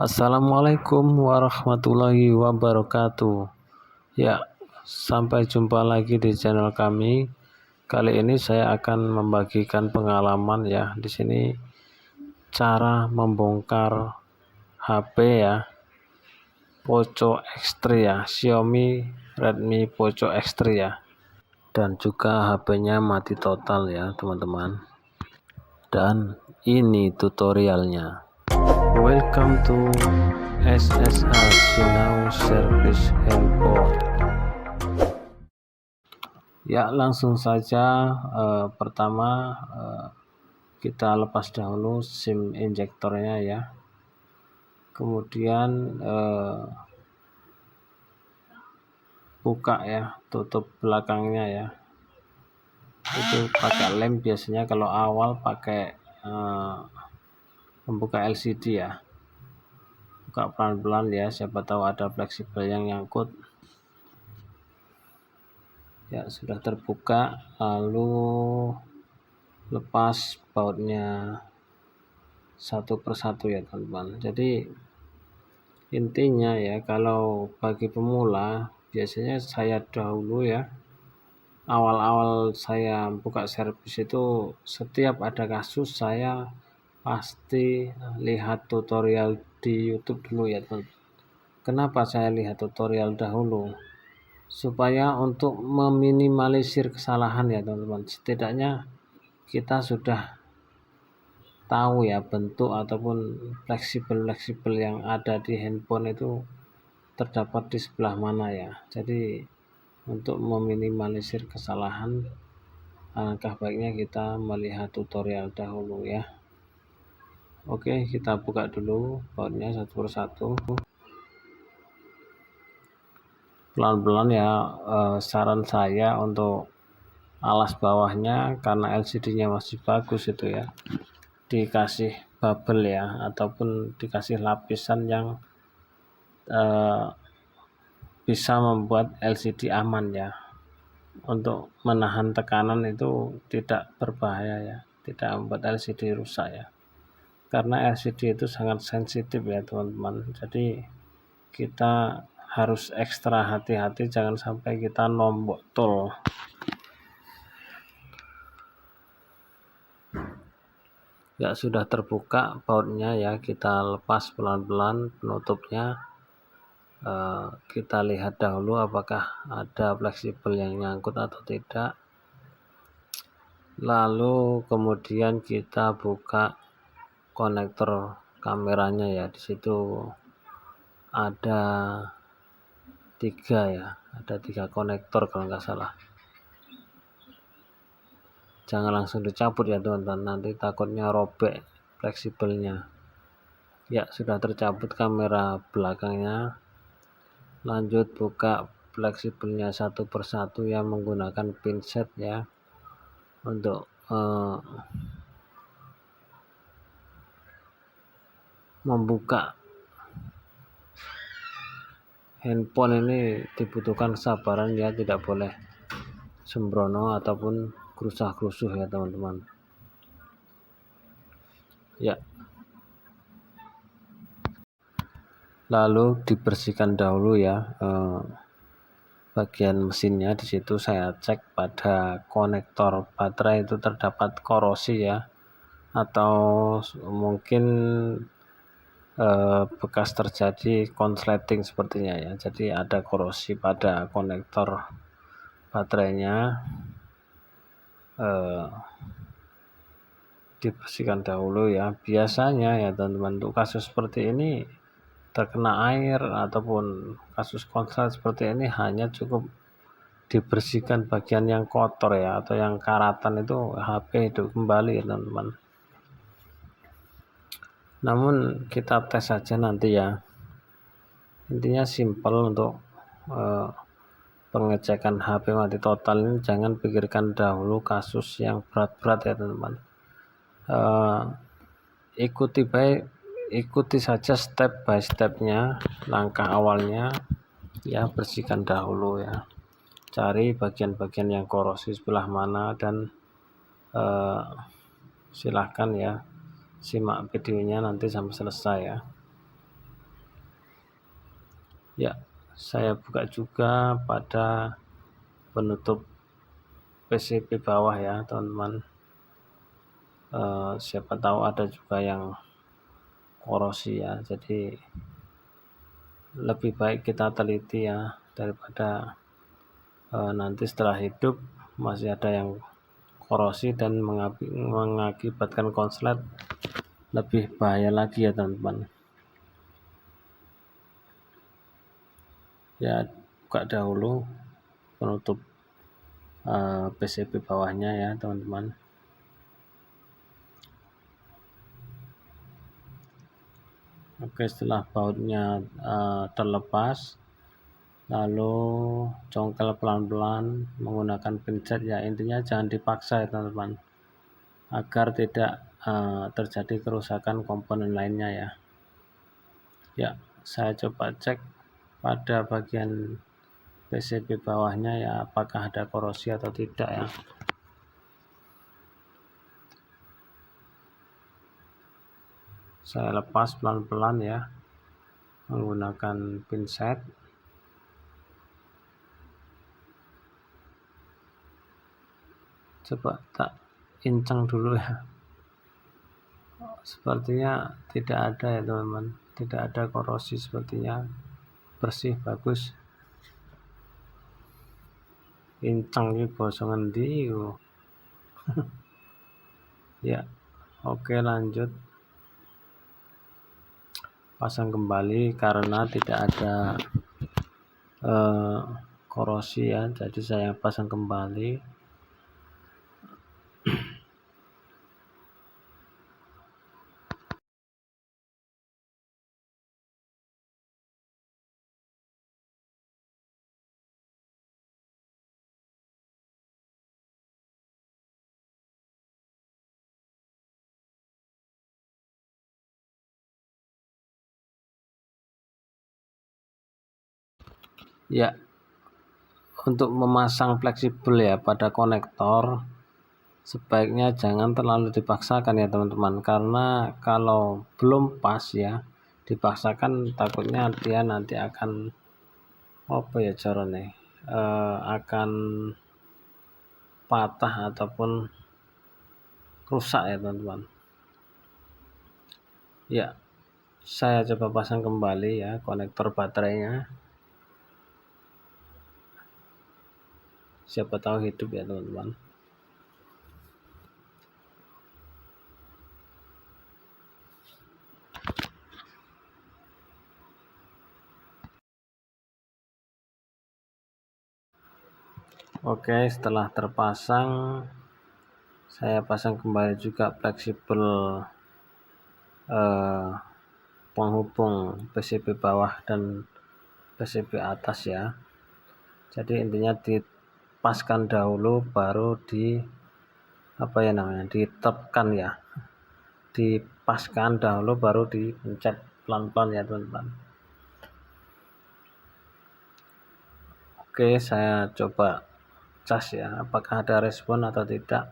Assalamualaikum warahmatullahi wabarakatuh. Ya, sampai jumpa lagi di channel kami. Kali ini saya akan membagikan pengalaman ya. Di sini cara membongkar HP ya, Poco X3 ya, Xiaomi Redmi Poco X3 ya. Dan juga HP-nya mati total ya, teman-teman. Dan ini tutorialnya. Welcome to SSH Sinau Service Handphone. Ya, langsung saja. Pertama kita lepas dahulu SIM injektornya ya. Kemudian buka ya, tutup belakangnya ya. Itu pakai lem biasanya, kalau awal pakai membuka LCD ya. Buka pelan-pelan ya, siapa tahu ada fleksibel yang nyangkut. Ya, sudah terbuka, lalu lepas bautnya satu persatu ya teman-teman. Jadi intinya ya, kalau bagi pemula biasanya saya dahulu ya, awal-awal saya buka servis itu setiap ada kasus saya pasti lihat tutorial di YouTube dulu ya teman-teman. Kenapa saya lihat tutorial dahulu? Supaya untuk meminimalisir kesalahan ya teman-teman. Setidaknya kita sudah tahu ya bentuk ataupun fleksibel yang ada di handphone itu terdapat di sebelah mana ya. Jadi untuk meminimalisir kesalahan, alangkah baiknya kita melihat tutorial dahulu ya. Oke, kita buka dulu bautnya satu persatu. Pelan-pelan ya, saran saya untuk alas bawahnya, karena LCD-nya masih bagus itu ya, dikasih bubble ya, ataupun dikasih lapisan yang bisa membuat LCD aman ya, untuk menahan tekanan itu tidak berbahaya ya, tidak membuat LCD rusak ya, karena LCD itu sangat sensitif ya teman-teman. Jadi kita harus ekstra hati-hati, jangan sampai kita nombok tol. Ya, sudah terbuka bautnya ya, kita lepas pelan-pelan penutupnya. Kita lihat dahulu apakah ada fleksibel yang nyangkut atau tidak. Lalu kemudian kita buka konektor kameranya ya. Di situ ada 3 ya, ada 3 konektor kalau nggak salah. Jangan langsung dicabut ya teman-teman, nanti takutnya robek fleksibelnya. Ya, sudah tercabut kamera belakangnya. Lanjut buka fleksibelnya satu persatu yang menggunakan pinset ya, untuk membuka handphone ini dibutuhkan kesabaran ya, tidak boleh sembrono ataupun gerusah-gerusuh ya teman-teman ya. Lalu dibersihkan dahulu ya bagian mesinnya. Di situ saya cek pada konektor baterai itu terdapat korosi ya, atau mungkin bekas terjadi konsleting sepertinya ya. Jadi ada korosi pada konektor baterainya, dibersihkan dahulu ya. Biasanya ya teman-teman, untuk kasus seperti ini, terkena air ataupun kasus konslet seperti ini, hanya cukup dibersihkan bagian yang kotor ya, atau yang karatan, itu HP hidup kembali ya teman-teman. Namun kita tes saja nanti ya. Intinya simpel untuk pengecekan HP mati total ini. Jangan pikirkan dahulu kasus yang berat-berat ya teman-teman. Ikuti saja step by stepnya, langkah awalnya ya. Bersihkan dahulu ya, cari bagian-bagian yang korosi sebelah mana, dan silahkan ya simak videonya nanti sampai selesai ya. Ya, saya buka juga pada penutup PCB bawah ya teman-teman. Siapa tahu ada juga yang korosi ya, jadi lebih baik kita teliti ya daripada nanti setelah hidup masih ada yang korosi dan mengakibatkan konslet, lebih bahaya lagi ya teman-teman. Ya, buka dahulu penutup PCB bawahnya ya teman-teman. Oke, setelah bautnya terlepas, lalu congkel pelan-pelan menggunakan pincet ya, intinya jangan dipaksa ya teman-teman, agar tidak terjadi kerusakan komponen lainnya ya. Ya, saya coba cek pada bagian PCB bawahnya ya, apakah ada korosi atau tidak ya. Saya lepas pelan-pelan ya menggunakan pinset. Coba tak incang dulu ya. Sepertinya tidak ada ya teman-teman, tidak ada korosi, sepertinya bersih bagus. Incang ini bosong ngendi ya. Oke, lanjut pasang kembali karena tidak ada korosi ya, jadi saya pasang kembali. Ya, untuk memasang fleksibel ya pada konektor sebaiknya jangan terlalu dipaksakan ya teman-teman, karena kalau belum pas ya dipaksakan takutnya dia nanti akan apa ya caranya akan patah ataupun rusak ya teman-teman. Ya, saya coba pasang kembali ya konektor baterainya, siapa tahu hidup ya teman-teman. Oke, setelah terpasang saya pasang kembali juga fleksibel penghubung PCB bawah dan PCB atas ya. Jadi intinya dipaskan dahulu baru ditepkan ya, dipaskan dahulu baru dipencet pelan-pelan ya teman-teman. Oke, saya coba cas ya, apakah ada respon atau tidak.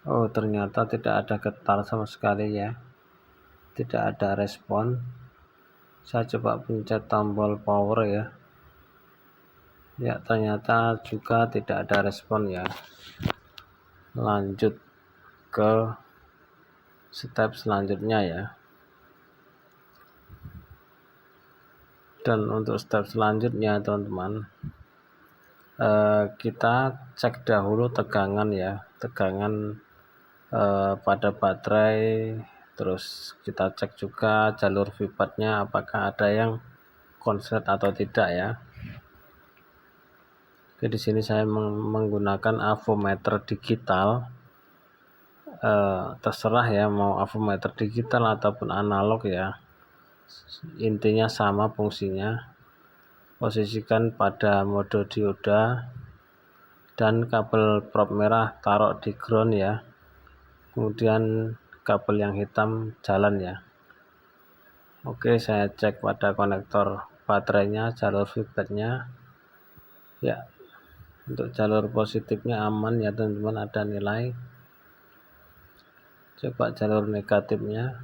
Oh, ternyata tidak ada getar sama sekali ya, tidak ada respon. Saya coba pencet tombol power ya. Ya, ternyata juga tidak ada respon ya. Lanjut ke step selanjutnya ya. Dan untuk step selanjutnya teman-teman, kita cek dahulu tegangan ya, tegangan pada baterai. Terus kita cek juga jalur vibatnya apakah ada yang konslet atau tidak ya. Oke, di sini saya menggunakan avometer digital. Terserah ya mau avometer digital ataupun analog ya, intinya sama fungsinya. Posisikan pada mode dioda dan kabel prop merah taruh di ground ya, kemudian kabel yang hitam jalan ya. Oke, saya cek pada konektor baterainya, jalur feedbacknya ya, Untuk jalur positifnya aman ya teman-teman, ada nilai. Coba jalur negatifnya.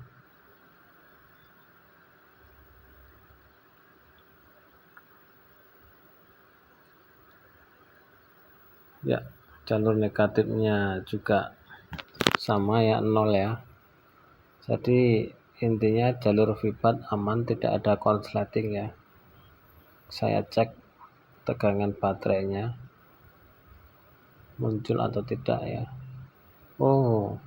Ya, jalur negatifnya juga sama ya, 0 ya. Jadi intinya jalur vibat aman, tidak ada konsleting ya. Saya cek tegangan baterainya muncul atau tidak ya. Oh,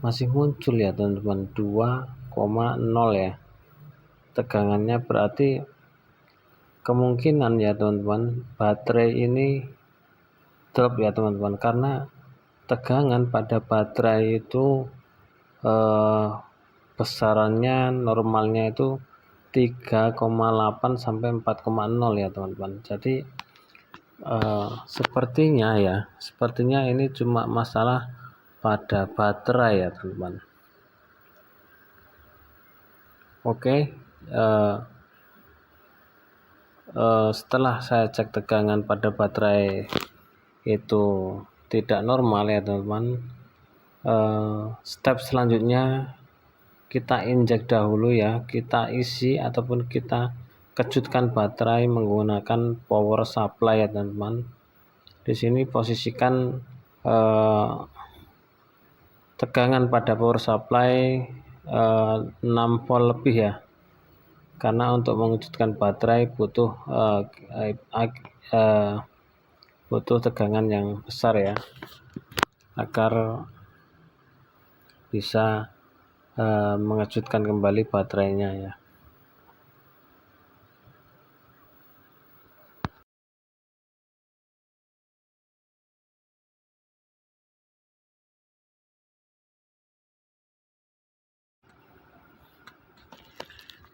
masih muncul ya teman-teman, 2,0 ya. Tegangannya berarti kemungkinan ya teman-teman, baterai ini drop ya teman-teman, karena tegangan pada baterai itu besarannya normalnya itu 3,8 sampai 4,0 ya teman-teman. Jadi sepertinya ini cuma masalah pada baterai ya teman-teman. Oke, setelah saya cek tegangan pada baterai itu tidak normal ya teman-teman, step selanjutnya kita injek dahulu ya, kita isi ataupun kita kejutkan baterai menggunakan power supply ya teman-teman. Di sini posisikan tegangan pada power supply 6 volt lebih ya, karena untuk mengejutkan baterai butuh tegangan yang besar ya, agar bisa mengejutkan kembali baterainya ya.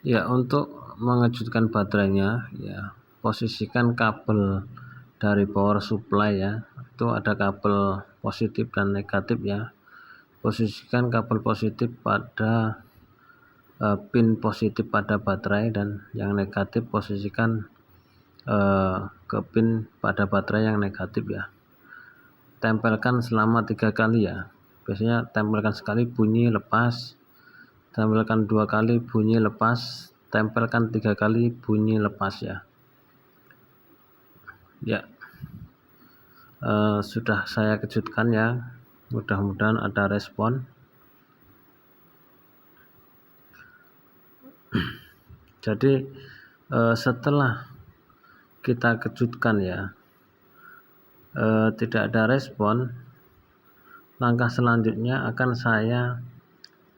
Ya, untuk mengejutkan baterainya ya, posisikan kabel dari power supply ya, itu ada kabel positif dan negatif ya. Posisikan kabel positif pada pin positif pada baterai, dan yang negatif posisikan ke pin pada baterai yang negatif ya. Tempelkan selama 3 kali ya. Biasanya tempelkan sekali bunyi lepas, tempelkan 2 kali bunyi lepas, tempelkan 3 kali bunyi lepas ya. Ya, sudah saya kejutkan ya, mudah-mudahan ada respon. Jadi setelah kita kejutkan ya, tidak ada respon, langkah selanjutnya akan saya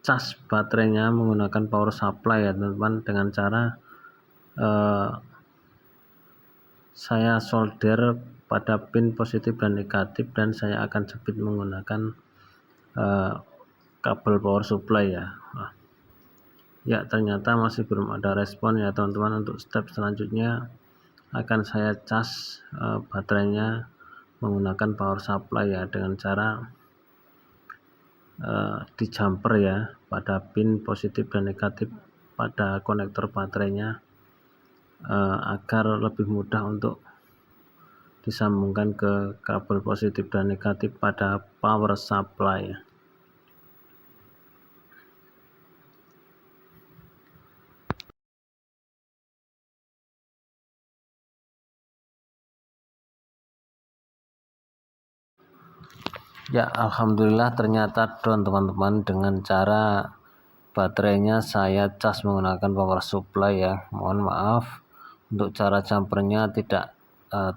cas baterainya menggunakan power supply ya teman-teman, dengan cara saya solder pada pin positif dan negatif, dan saya akan jepit menggunakan kabel power supply ya. Ya, ternyata masih belum ada respon ya teman-teman. Untuk step selanjutnya akan saya cas baterainya menggunakan power supply ya, dengan cara di jumper ya pada pin positif dan negatif pada konektor baterainya, agar lebih mudah untuk disambungkan ke kabel positif dan negatif pada power supply. Ya, alhamdulillah ternyata down teman-teman, dengan cara baterainya saya cas menggunakan power supply ya. Mohon maaf untuk cara jumpernya tidak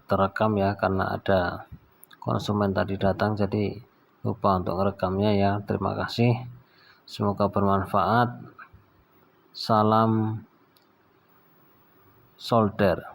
terekam ya, karena ada konsumen tadi datang, jadi lupa untuk merekamnya ya. Terima kasih, semoga bermanfaat. Salam solder.